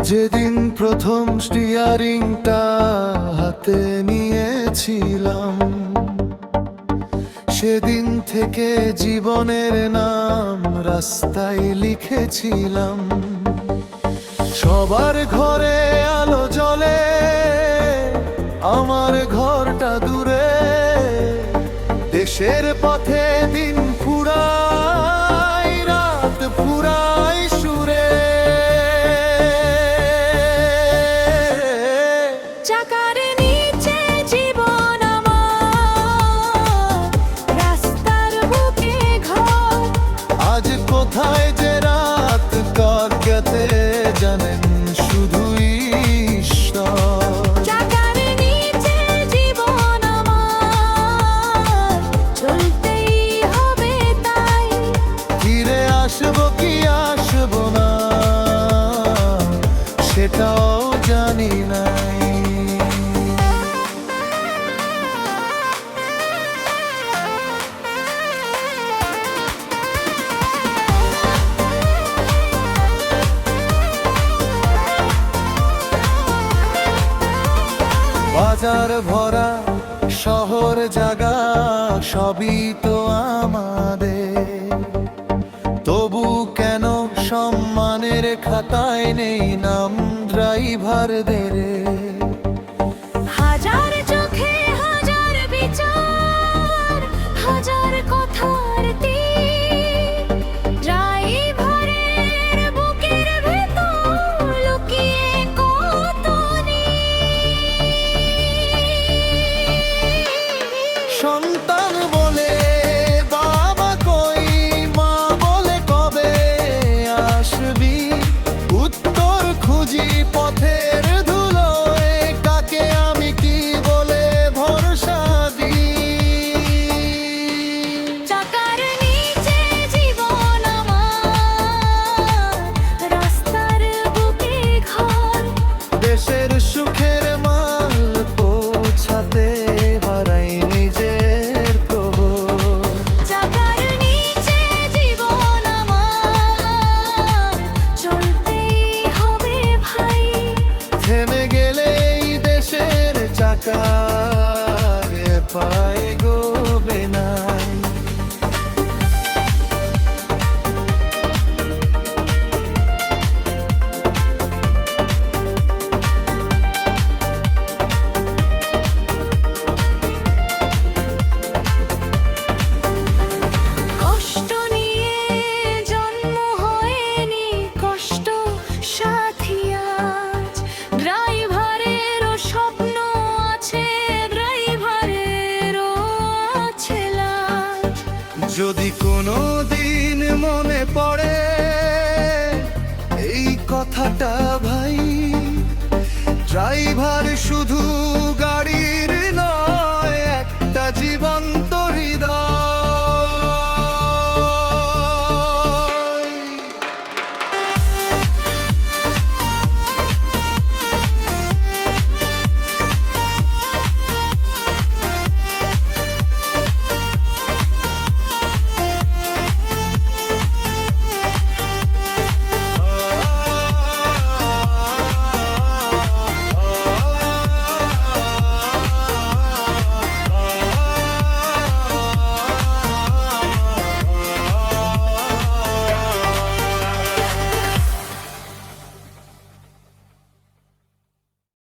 যেদিন প্রথম স্টিয়ারিংটা হাতে নিয়েছিলাম, সেদিন থেকে জীবনের নাম রাস্তায় লিখেছিলাম। সবার ঘরে আলো জ্বলে, আমার ঘরটা দূরে। দেশের পথে দিন ফুরাই, রাত ফুরাই সুরে। চাকার নিচে জীবন আমার, রাস্তার বুকে ঘর। আজ কোথায় যে রাত কাটতে জানেন শুধুই ঈশ্বর। চাকার নিচে জীবন আমার, চলতেই হবে তাই। ফিরে আসবো কি আসবো না, সেটাও জানি নাই। বাজার ভরা শহর জায়গা সবই তো আমাদের, তবু কেন সম্মানের খাতায় নেই নাম ড্রাইভারদের? হাজার চোখে হাজার বিচার, হাজার কথার তীর। ড্রাইভারের বুকের ভেতর লুকিয়ে কত সন্তান বলে বাবা কই, মা বলে কবে আসবি? উত্তর খুঁজি পথের ধুলোয়, কাকে আমি কি বলে ভরসা দিই? চাকার নিচে জীবন আমার, রাস্তার বুকে ঘর। দেশের সুখের মাল পৌঁছাতে হারাই নিজের প্রহর। চাকার নিচে জীবন আমার, চলতেই হবে ভাই। থেমে গেলে এই দেশের চাকা পায়ে গোবে নাই। কষ্ট নিয়ে জন্ম হয়নি, কষ্ট সাথী আজ। ড্রাইভারেরও স্বপ্ন আছে, ড্রাইভারেরও আছে লাজ। যদি কোনো দিন মনে পড়ে এই কথাটা ভাই, ড্রাইভার শুধু গাড়ির নয়, একটা জীবন